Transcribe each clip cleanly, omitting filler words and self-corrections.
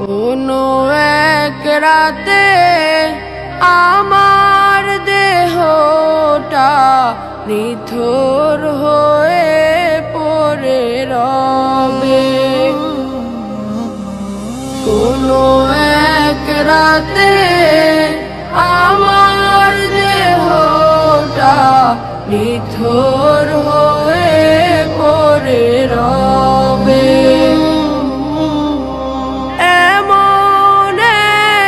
কোনো এক রাতে আমার দেহটা নিথর হয়ে পড়ে রবে। কোনো এক রাতে আমার দেহটা নিথর হয়ে পড়ে রবে। এমন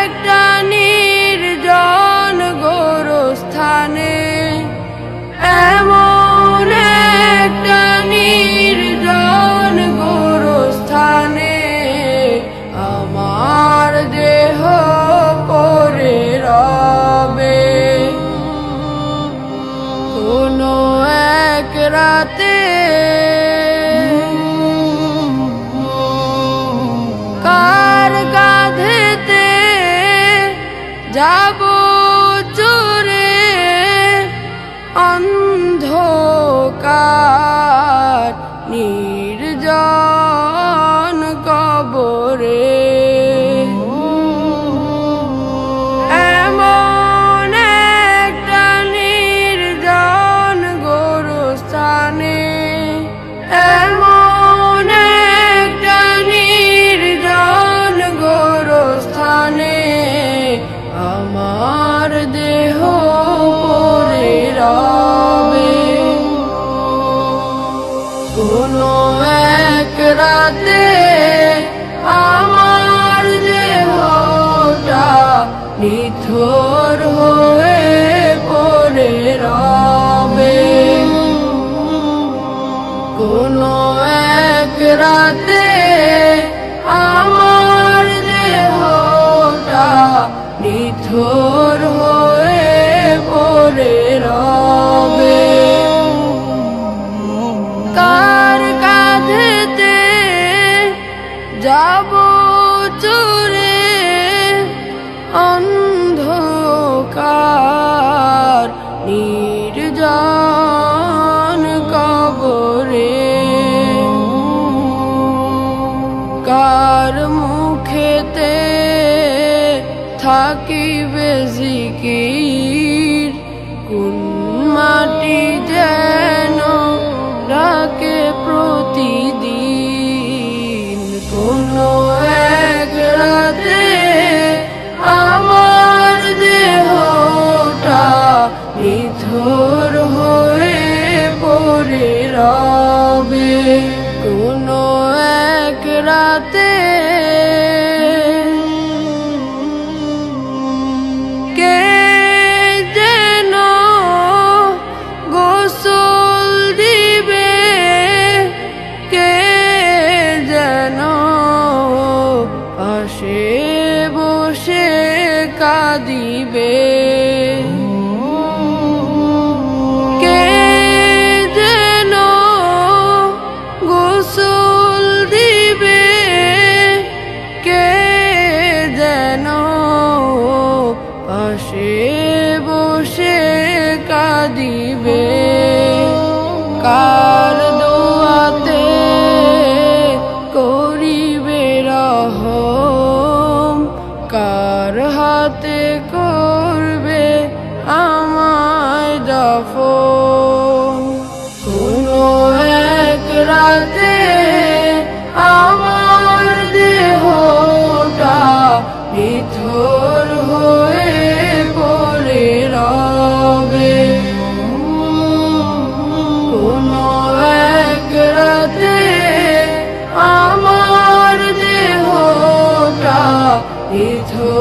একটা নির্জন গোরস্থানে, এমন একটা নির্জন গোরস্থানে আমার দেহ পড়ে রবে। কোনো এক রাতে কার কাঁধেতে যাব চুরে অন্ধকার নির্জন কবরে। এমন একটা নির্জন গোরস্থানে, এমন একটা নির্জন গোরস্থানে আমার দেহ পড়ে রবে। কোনো এক রাতে আমার দেহটা নিথর হয়ে পড়ে রবে। কোনো এক রাতে আমার দেহটা নিথর হয়ে পড়ে রবে। কার কাঁধেতে যাব চুরে অন্ধকার নির্জন কবরে। কার মুখেতে থাকিবে জিকির, কোন মাটি যেন ডাকে প্রতিদিন। কোনো এক রাতে আমার দেহটা নিথর হয়ে পড়ে রবে। কোনো এক রাতে কে যেন গোসল দিবে, কে যেন পাশে বসে কাঁদিবে। কে যেন গোসল দিবে, কে যেন পাশে বসে কাঁদিবে। কার দোয়াতে করিবে রহম, কার হাতে করবে আমায় দাফন। কোনো এক রাতে আমার দেহটা নিথর হয়ে পড়ে রবে। কোনো এক রাতে আমার দেহটা নিথর